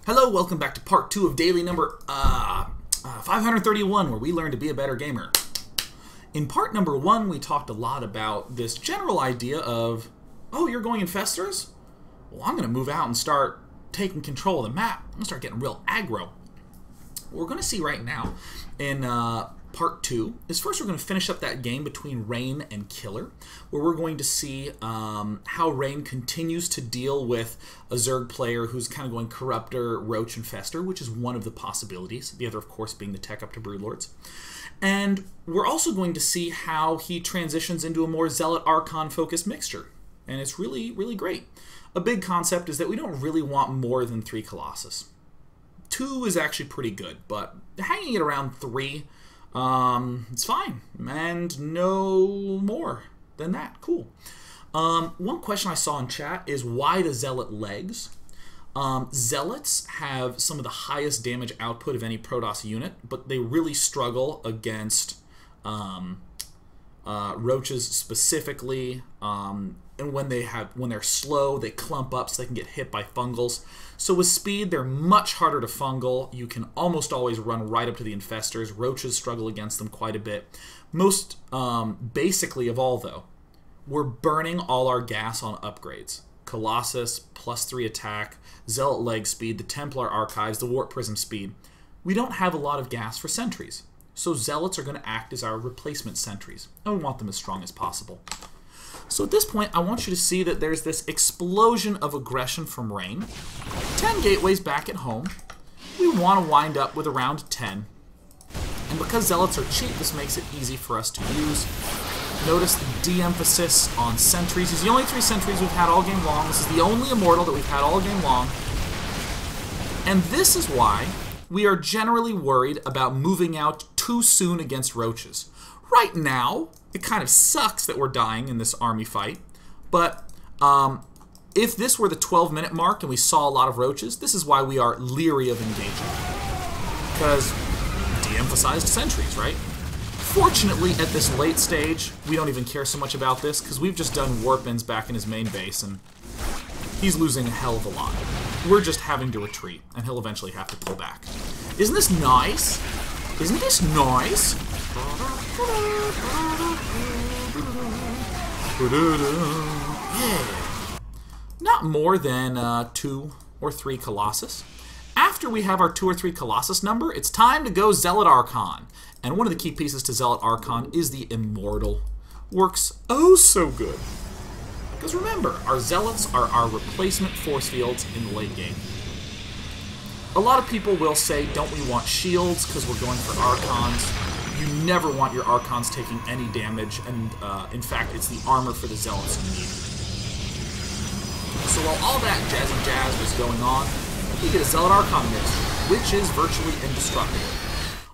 Hello, welcome back to part 2 of daily number 531, where we learn to be a better gamer. In part number 1, we talked a lot about this general idea of, oh, you're going infestors? Well, I'm going to move out and start taking control of the map. I'm going to start getting real aggro. What we're going to see right now in part 2 is first we're going to finish up that game between Rain and Killer, where we're going to see how Rain continues to deal with a Zerg player who's kind of going Corruptor, Roach, Infestor, which is one of the possibilities. The other, of course, being the tech up to Broodlords. And we're also going to see how he transitions into a more Zealot Archon focused mixture. And it's really, really great. A big concept is that we don't really want more than 3 Colossus. 2 is actually pretty good, but hanging it around 3, it's fine, and no more than that. Cool. One question I saw in chat is, why the Zealot legs? Zealots have some of the highest damage output of any Protoss unit, but they really struggle against roaches specifically, and when they're slow, they clump up so they can get hit by fungals. So with speed, they're much harder to fungal. You can almost always run right up to the infestors. Roaches struggle against them quite a bit. Most basically of all, though, we're burning all our gas on upgrades. Colossus, +3 attack, Zealot leg speed, the Templar archives, the Warp Prism speed. We don't have a lot of gas for sentries. So Zealots are going to act as our replacement sentries, and we want them as strong as possible. So at this point, I want you to see that there's this explosion of aggression from Rain. 10 gateways back at home. We want to wind up with around 10. And because Zealots are cheap, this makes it easy for us to use. Notice the de-emphasis on sentries. These are the only 3 sentries we've had all game long. This is the only immortal that we've had all game long. And this is why we are generally worried about moving out too soon against roaches. Right now, it kind of sucks that we're dying in this army fight, but if this were the 12-minute mark and we saw a lot of roaches, this is why we are leery of engaging. Because de-emphasized sentries, right? Fortunately, at this late stage, we don't even care so much about this, because we've just done warp-ins back in his main base, and he's losing a hell of a lot. We're just having to retreat, and he'll eventually have to pull back. Isn't this nice? Isn't this nice? Yeah. Not more than 2 or 3 Colossus. After we have our 2 or 3 Colossus number, it's time to go Zealot Archon. And one of the key pieces to Zealot Archon is the Immortal. Works oh so good. Because remember, our Zealots are our replacement force fields in the late game. A lot of people will say, don't we want shields because we're going for Archons? You never want your Archons taking any damage, and in fact, it's the armor for the Zealots you need. So while all that jazzy jazz was going on, you get a Zealot Archon mix, which is virtually indestructible.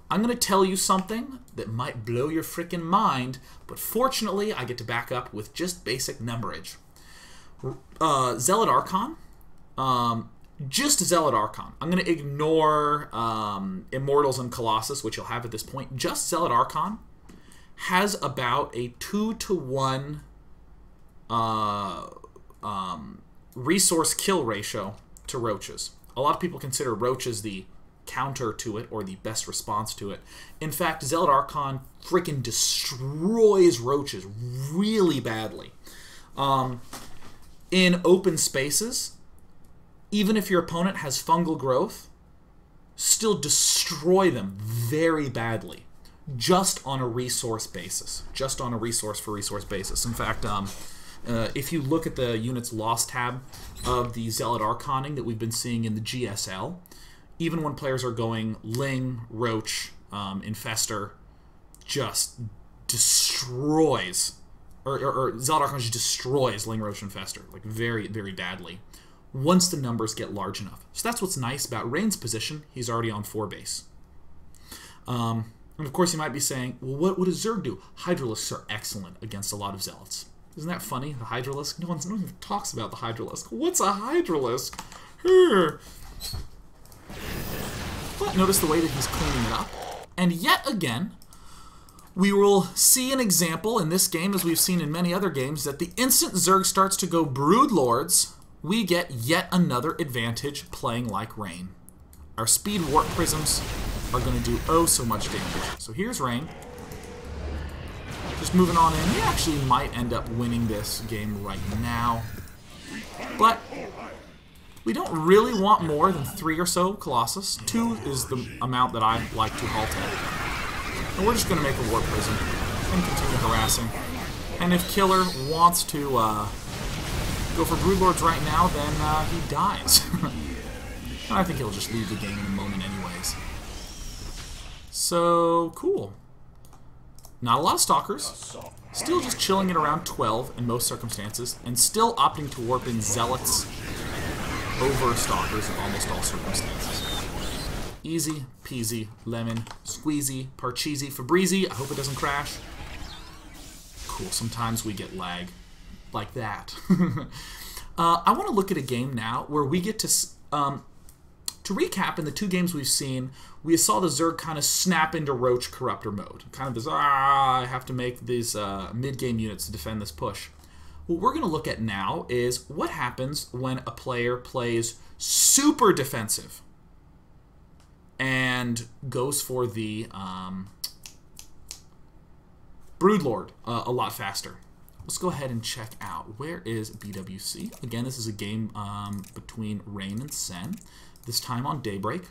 I'm going to tell you something that might blow your frickin' mind, but fortunately, I get to back up with just basic numberage. Zealot Archon, just Zealot Archon. I'm going to ignore Immortals and Colossus, which you'll have at this point. Just Zealot Archon has about a 2-to-1 resource kill ratio to roaches. A lot of people consider roaches the counter to it, or the best response to it. In fact, Zealot Archon freaking destroys roaches really badly. In open spaces, even if your opponent has fungal growth, still destroy them very badly, just on a resource basis. Just on a resource-for-resource basis. In fact, if you look at the units lost tab of the Zealot Archoning that we've been seeing in the GSL, even when players are going Ling, Roach, Infestor, just destroys, or Zealot Archon just destroys Ling, Roach, Infestor, like very, very badly, once the numbers get large enough. So that's what's nice about Rain's position. He's already on 4 base. And of course you might be saying, well, what does Zerg do? Hydralisks are excellent against a lot of Zealots. Isn't that funny, the Hydralisk? No one even talks about the Hydralisk. What's a Hydralisk? But notice the way that he's cleaning it up. And yet again, we will see an example in this game, as we've seen in many other games, that the instant Zerg starts to go Broodlords, we get yet another advantage playing like Rain. our speed warp prisms are going to do oh so much damage. So here's Rain. Just moving on in. We actually might end up winning this game right now. But we don't really want more than 3 or so Colossus. 2 is the amount that I like to halt at. And we're just going to make a warp prism and continue harassing. And if Killer wants to go for Broodlords right now, then he dies. And I think he'll just leave the game in a moment anyways. So, cool. Not a lot of Stalkers. Still just chilling at around 12 in most circumstances. And still opting to warp in Zealots over Stalkers in almost all circumstances. Easy peasy, lemon, squeezy, parcheesy, Fabrizi. I hope it doesn't crash. Cool, sometimes we get lag like that. I want to look at a game now where we get to recap, in the 2 games we've seen, we saw the Zerg kind of snap into Roach Corruptor mode. Kind of this, I have to make these mid-game units to defend this push. What we're going to look at now is what happens when a player plays super defensive and goes for the Broodlord a lot faster. Let's go ahead and check out. Where is BWC? Again, this is a game between Rain and Sen, this time on Daybreak.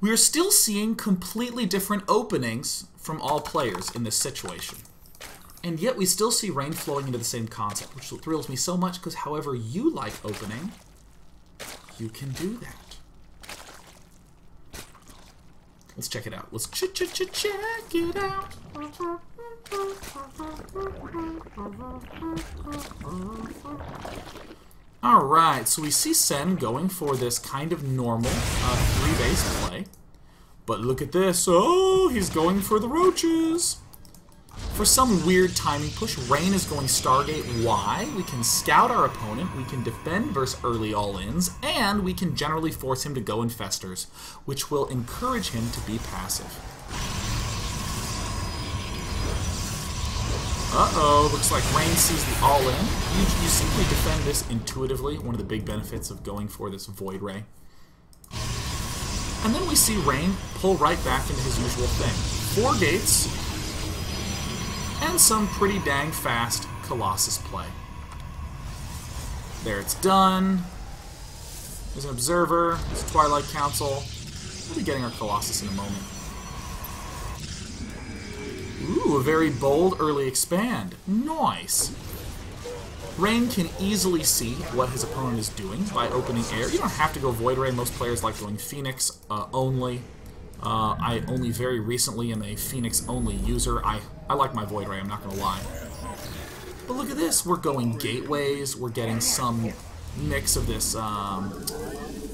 We are still seeing completely different openings from all players in this situation. And yet we still see Rain flowing into the same concept, which thrills me so much, because however you like opening, you can do that. Let's check it out. Let's check it out. Alright, so we see Sen going for this kind of normal 3-base play. But look at this. Oh, he's going for the roaches. For some weird timing push, Rain is going Stargate. Why? We can scout our opponent, we can defend versus early all-ins, and we can generally force him to go infestors, which will encourage him to be passive. Uh-oh, looks like Rain sees the all-in. You simply defend this intuitively, one of the big benefits of going for this Void Ray. And then we see Rain pull right back into his usual thing. 4 gates, and some pretty dang fast Colossus play. There, it's done. There's an Observer, there's a Twilight Council. We'll be getting our Colossus in a moment. Ooh, a very bold early expand. Nice. Rain can easily see what his opponent is doing by opening air. You don't have to go Void Ray. Most players like going Phoenix only. I only very recently am a Phoenix-only user. I like my Void Ray, I'm not going to lie. But look at this. We're going Gateways. We're getting some mix of this,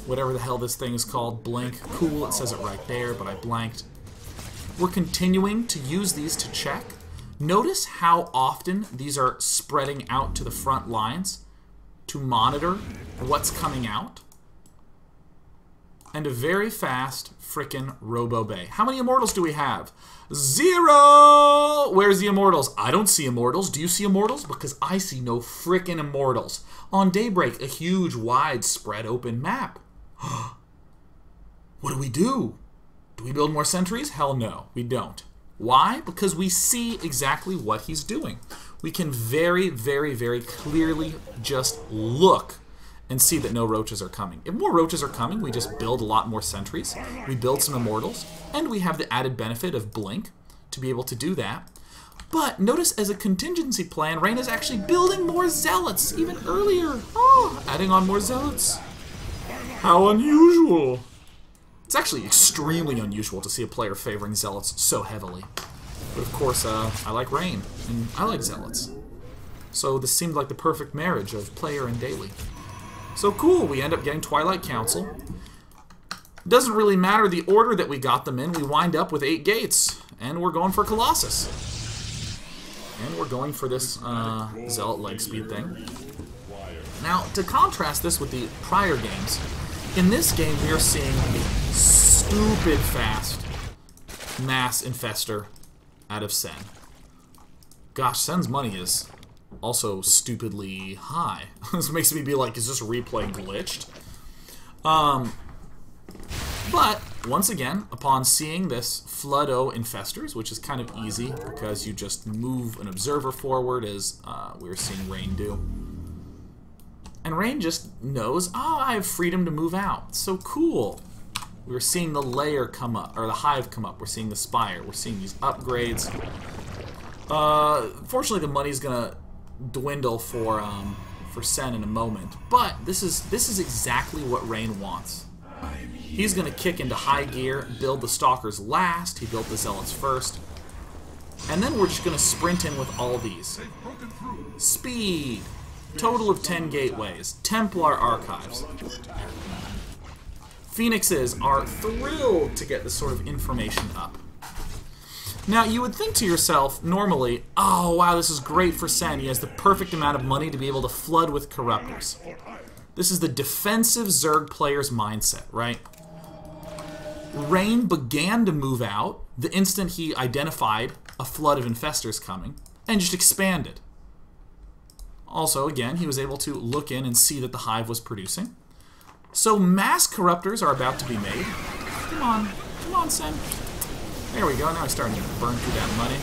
whatever the hell this thing is called. Blink. Cool, it says it right there, but I blanked. We're continuing to use these to check. Notice how often these are spreading out to the front lines to monitor what's coming out. And a very fast frickin' Robo Bay. How many Immortals do we have? 0! Where's the Immortals? I don't see Immortals. Do you see Immortals? Because I see no frickin' Immortals. On Daybreak, a huge, wide, spread open map. What do we do? Do we build more sentries? Hell no, we don't. Why? Because we see exactly what he's doing. We can very, very, very clearly just look and see that no roaches are coming. If more roaches are coming, we just build a lot more sentries. We build some Immortals, and we have the added benefit of Blink to be able to do that. But notice as a contingency plan, Rain is actually building more Zealots even earlier. Oh, adding on more Zealots. How unusual. It's actually extremely unusual to see a player favoring Zealots so heavily. But of course, I like Rain, and I like Zealots. So this seemed like the perfect marriage of player and daily. So cool, we end up getting Twilight Council. Doesn't really matter the order that we got them in, we wind up with 8 gates. And we're going for Colossus. And we're going for this Zealot leg speed thing. Now, to contrast this with the prior games, in this game we are seeing a stupid fast mass infestor out of Sen. Gosh, Sen's money is also stupidly high. This makes me be like, is this replay glitched? But, once again, upon seeing this flood O infestors, which is kind of easy because you just move an observer forward as we were seeing Rain do. And Rain just knows, oh, I have freedom to move out. So cool. We're seeing the layer come up, or the hive come up. We're seeing the spire. We're seeing these upgrades. Fortunately, the money's gonna dwindle for Sen in a moment. But this is exactly what Rain wants. He's gonna kick into high gear, build the stalkers last. He built the zealots first, and then we're just gonna sprint in with all these. Speed. Total of 10 gateways. Templar archives. Phoenixes are thrilled to get this sort of information up. Now, you would think to yourself, normally, oh, wow, this is great for Sen. He has the perfect amount of money to be able to flood with corruptors. This is the defensive Zerg player's mindset, right? Rain began to move out the instant he identified a flood of infestors coming, and just expanded. Also, again, he was able to look in and see that the hive was producing. So mass corruptors are about to be made. Come on, Sen. There we go, now he's starting to burn through that money.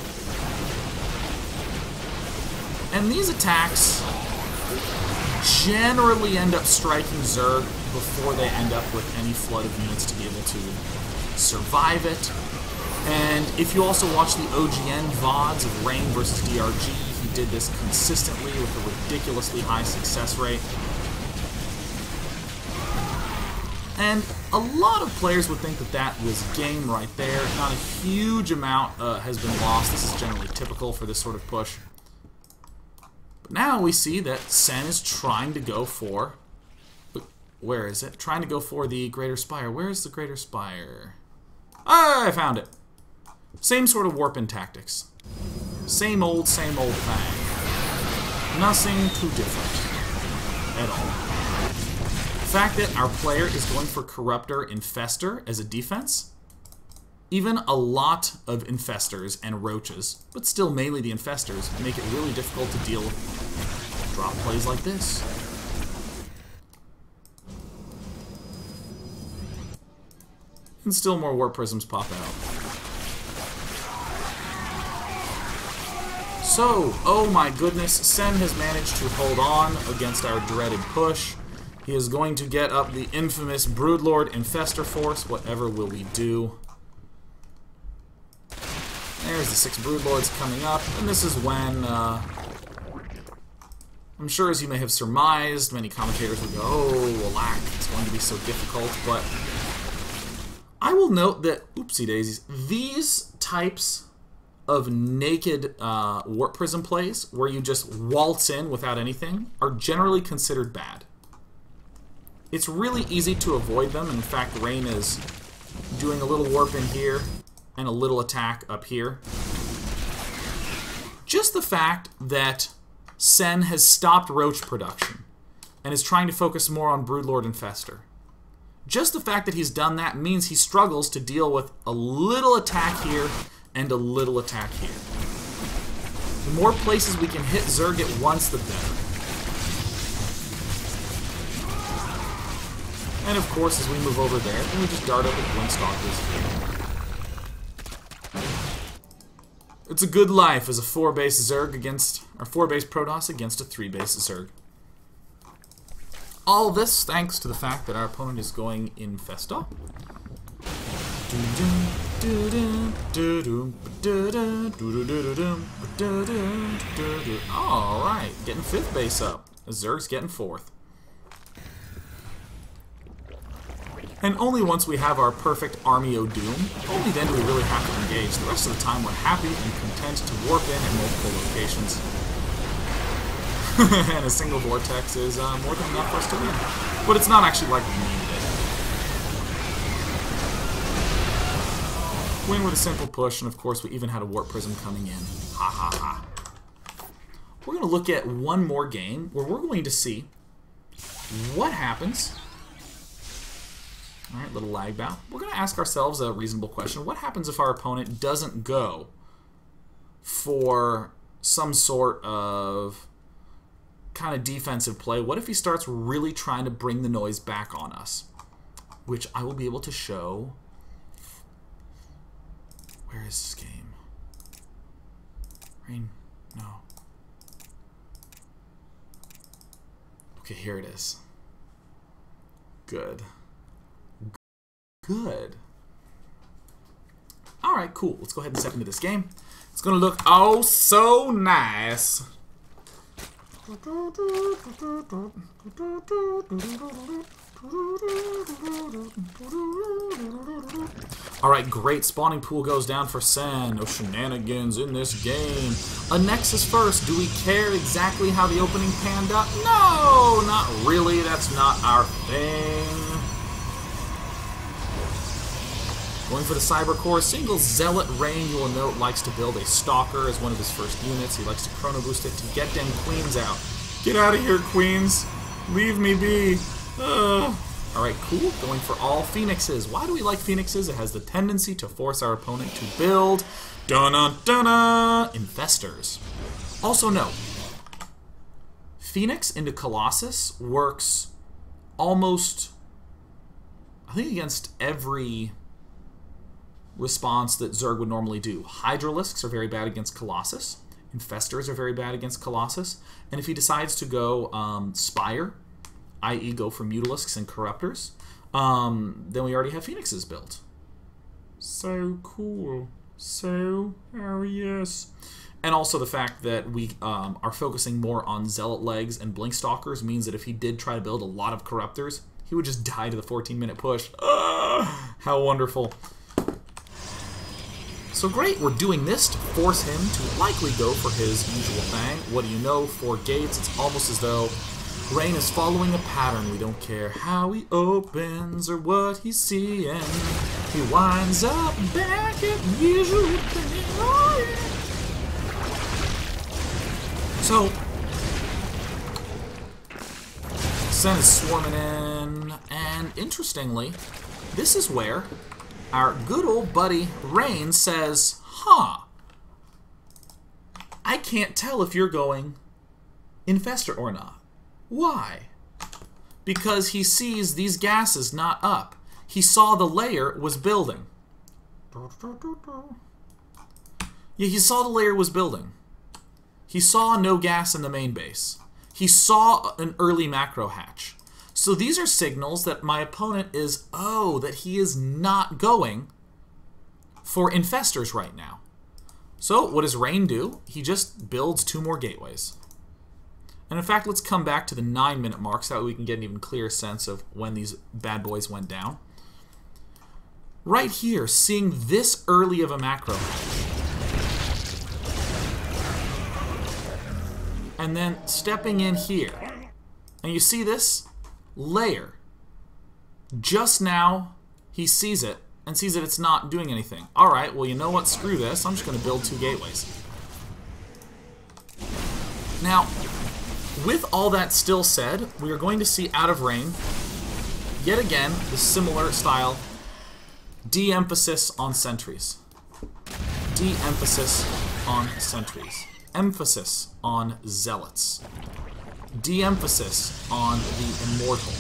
And these attacks generally end up striking Zerg before they end up with any flood of units to be able to survive it. And if you also watch the OGN VODs of Rain versus DRG, he did this consistently with a ridiculously high success rate. And a lot of players would think that that was game right there. Not a huge amount has been lost. This is generally typical for this sort of push. But now we see that Sen is trying to go for... Where is it? Trying to go for the Greater Spire. Where is the Greater Spire? Ah, I found it. Same sort of warp-in tactics. Same old thing. Nothing too different at all. The fact that our player is going for Corruptor Infestor as a defense, even a lot of Infestors and Roaches, but still mainly the Infestors, make it really difficult to deal with drop plays like this. And still more Warp Prisms pop out. So, oh my goodness, Sen has managed to hold on against our dreaded push. He is going to get up the infamous Broodlord Infestor Force. Whatever will we do? There's the 6 Broodlords coming up, and this is when, I'm sure as you may have surmised, many commentators would go, oh, alack, it's going to be so difficult, but I will note that, oopsie daisies, these types of naked Warp Prism plays, where you just waltz in without anything, are generally considered bad. It's really easy to avoid them. In fact, Rain is doing a little warp in here and a little attack up here. Just the fact that Sen has stopped Roach production and is trying to focus more on Broodlord Infestor. Just the fact that he's done that means he struggles to deal with a little attack here and a little attack here. The more places we can hit Zerg at once, the better. And of course, as we move over there, then we just dart up with Glintstalkers. It's a good life as a 4-base Zerg against, or 4-base Protoss against a 3-base Zerg. All this thanks to the fact that our opponent is going Infesta. Alright, getting 5th base up. Zerg's getting 4th. And only once we have our perfect Army o' Doom, only then do we really have to engage. The rest of the time we're happy and content to warp in at multiple locations. And a single vortex is more than enough for us to win. But it's not actually like we needed it. Win with a simple push, and of course we even had a Warp Prism coming in. Ha ha ha. We're going to look at one more game where we're going to see what happens. Alright, little lag bout. We're going to ask ourselves a reasonable question. What happens if our opponent doesn't go for some sort of kind of defensive play? What if he starts really trying to bring the noise back on us? which I will be able to show. Where is this game? Rain? No. Okay, here it is. Good. Good. Alright, cool. Let's go ahead and step into this game. It's gonna look oh so nice. Alright, great. Spawning pool goes down for Sen. No shenanigans in this game. A Nexus first. Do we care exactly how the opening panned out? No, not really. That's not our thing. Going for the Cyber Core. Single Zealot Rain, you will note, likes to build a Stalker as one of his first units. He likes to Chrono Boost it to get them Queens out. Get out of here, Queens. Leave me be. Alright, cool. Going for all Phoenixes. Why do we like Phoenixes? It has the tendency to force our opponent to build infestors. Also note, Phoenix into Colossus works almost, I think, against every response that Zerg would normally do. Hydralisks are very bad against Colossus. Infestors are very bad against Colossus. And if he decides to go Spire, i.e. go for Mutalisks and Corruptors, then we already have Phoenixes built. So cool. So, oh yes. And also the fact that we are focusing more on Zealot Legs and Blink Stalkers means that if he did try to build a lot of Corruptors, he would just die to the 14-minute push. How wonderful. So great, we're doing this to force him to likely go for his usual thing. What do you know? 4 gates. It's almost as though Rain is following a pattern. We don't care how he opens or what he's seeing. He winds up back at the usual thing. Oh, yeah. So, Sen is swarming in, and interestingly, this is where our good old buddy Rain says, huh, I can't tell if you're going Infestor or not. Why? Because he sees these gases not up. He saw the layer was building. Yeah, he saw the layer was building. He saw no gas in the main base. He saw an early macro hatch. So these are signals that my opponent is, that he is not going for infestors right now. So what does Rain do? He just builds 2 more gateways. And in fact, let's come back to the 9-minute mark so that we can get an even clearer sense of when these bad boys went down. Right here, seeing this early of a macro hatch. And then stepping in here. And you see this? Layer. Just now, he sees it and sees that it's not doing anything. Alright, well, you know what? Screw this. I'm just going to build 2 gateways. Now, with all that still said, we are going to see out of Rain, yet again, the similar style, de-emphasis on sentries. De-emphasis on sentries. Emphasis on zealots. De-emphasis on the immortal.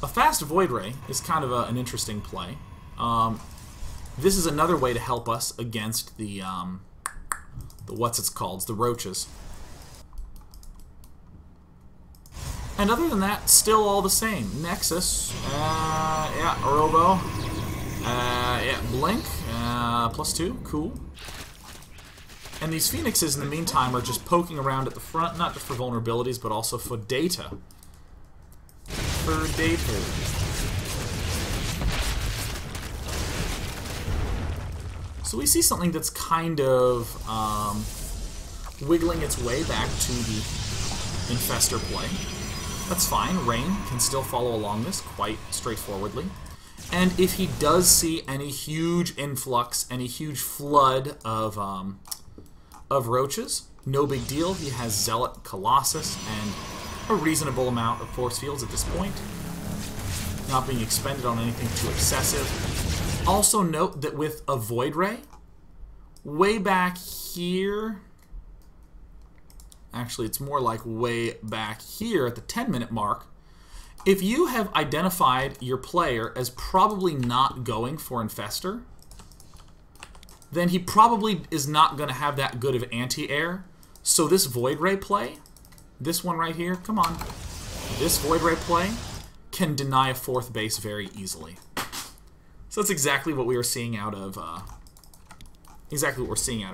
A fast Void Ray is kind of an interesting play. This is another way to help us against the the roaches. And other than that, still all the same. Nexus, yeah, Robo, yeah, Blink, +2, cool. And these Phoenixes, in the meantime, are just poking around at the front, not just for vulnerabilities, but also for data. For data. So we see something that's kind of wiggling its way back to the Infestor play. That's fine. Rain can still follow along this quite straightforwardly. And if he does see any huge influx, any huge flood of roaches, no big deal. He has Zealot, Colossus, and a reasonable amount of force fields at this point. Not being expended on anything too excessive. Also note that with a Void Ray, way back here, actually it's more like way back here at the 10-minute mark, If you have identified your player as probably not going for Infestor, then he probably is not going to have that good of anti-air. So this Void Ray play, this one right here, come on, this Void Ray play can deny a 4th base very easily. So that's exactly what we are seeing out of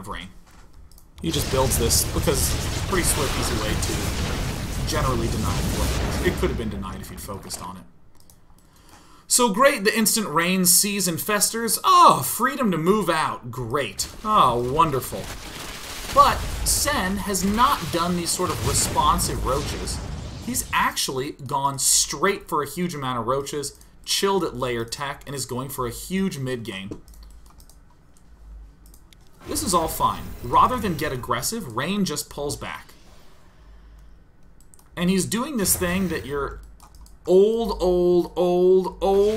Rain. He just builds this because it's a pretty swift, easy way to generally deny it. It could have been denied if you'd focused on it. So great, the instant Rain sees Infestors. Oh, freedom to move out. Great. Oh, wonderful. But Sen has not done these sort of responsive roaches. He's actually gone straight for a huge amount of roaches, chilled at layer tech, and is going for a huge mid game. This is all fine. Rather than get aggressive, Rain just pulls back. And he's doing this thing that your old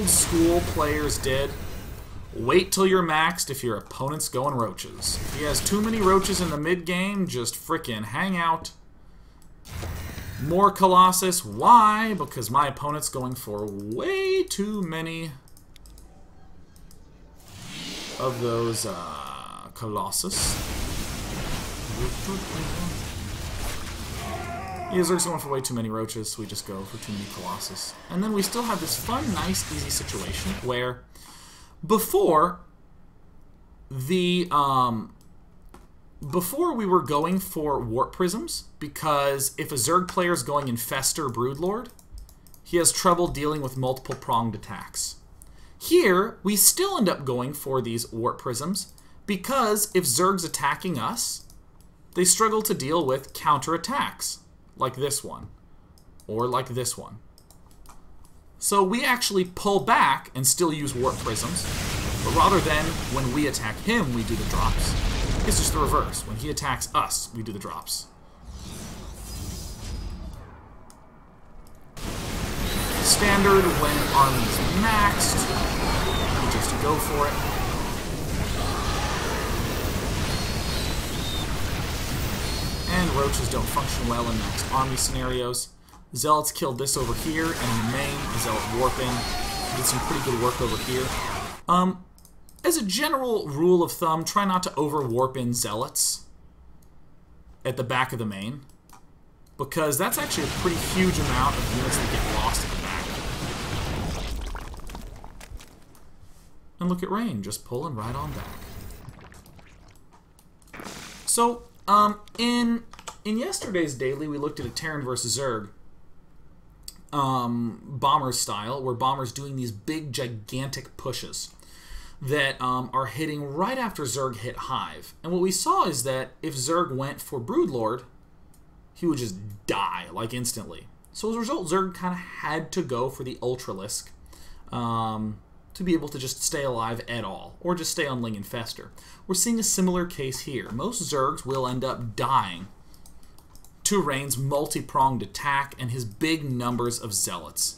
school players did. Wait till you're maxed if your opponent's going roaches. If he has too many roaches in the mid game, just frickin' hang out. More Colossus. Why? Because my opponent's going for way too many of those Colossus. Yeah, Zerg's going for way too many roaches, so we just go for too many Colossus. And then we still have this fun, nice, easy situation where before we were going for warp prisms, because if a Zerg player is going Infestor Broodlord, he has trouble dealing with multiple pronged attacks. Here, we still end up going for these warp prisms, because if Zerg's attacking us, they struggle to deal with counter attacks, like this one, or like this one. So we actually pull back and still use warp prisms, but rather than when we attack him, we do the drops. It's just the reverse. When he attacks us, we do the drops. Standard when army's maxed, we just go for it. And roaches don't function well in maxed army scenarios. Zealots killed this over here, and in the main, Zealot warping did some pretty good work over here. As a general rule of thumb, try not to over-warp in Zealots at the back of the main, because that's actually a pretty huge amount of units that get lost at the back. And look at Rain, just pulling right on back. So, in yesterday's daily, we looked at a Terran versus Zerg bomber style, where Bomber's doing these big, gigantic pushes that are hitting right after Zerg hit Hive. And what we saw is that if Zerg went for Broodlord, he would just die, like, instantly. So as a result, Zerg kind of had to go for the Ultralisk to be able to just stay alive at all, or just stay on Ling Infestor. We're seeing a similar case here. Most Zergs will end up dying to Rain's multi-pronged attack and his big numbers of Zealots.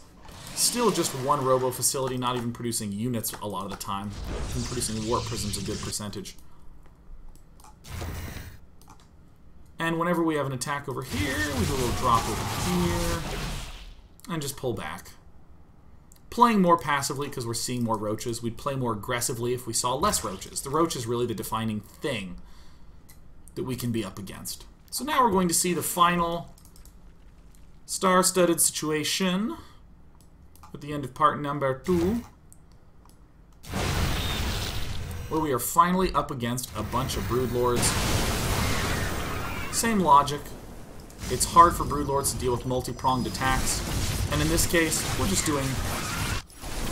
Still just one robo facility, not even producing units a lot of the time. And producing warp prisms a good percentage. And whenever we have an attack over here, we do a little drop over here, and just pull back. Playing more passively because we're seeing more roaches. We'd play more aggressively if we saw less roaches. The roach is really the defining thing that we can be up against. So now we're going to see the final star-studded situation at the end of part number 2, where we are finally up against a bunch of Broodlords. Same logic. It's hard for Broodlords to deal with multi-pronged attacks, and in this case, we're just doing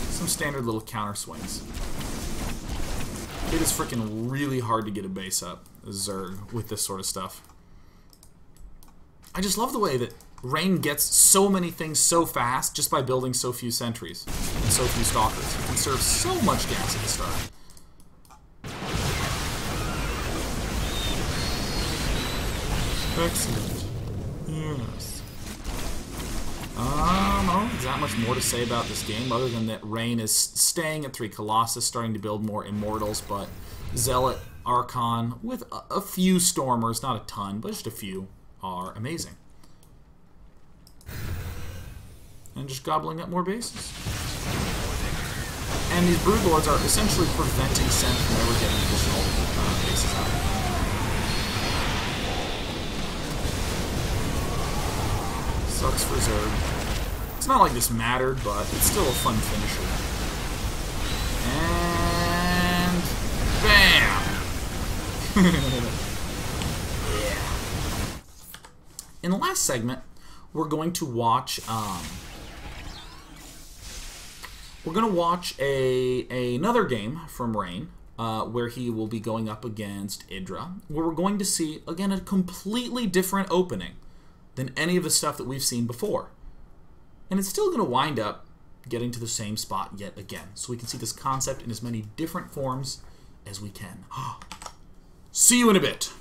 some standard little counter swings. It is freaking really hard to get a base up, Zerg, with this sort of stuff. I just love the way that Rain gets so many things so fast just by building so few sentries and so few stalkers. He conserves so much gas at the start. Excellent. Yes. I don't know, there's not much more to say about this game other than that Rain is staying at 3 Colossus, starting to build more Immortals, but Zealot, Archon, with a few Stormers, not a ton, but just a few, are amazing. and just gobbling up more bases. And these Broodlords are essentially preventing Sen from ever getting additional bases out. Sucks for Zerg. It's not like this mattered, but it's still a fun finisher. And bam! Yeah. In the last segment, we're going to watch another game from Rain, where he will be going up against Indra, where we're going to see again a completely different opening than any of the stuff that we've seen before. And it's still going to wind up getting to the same spot yet again. So we can see this concept in as many different forms as we can. See you in a bit.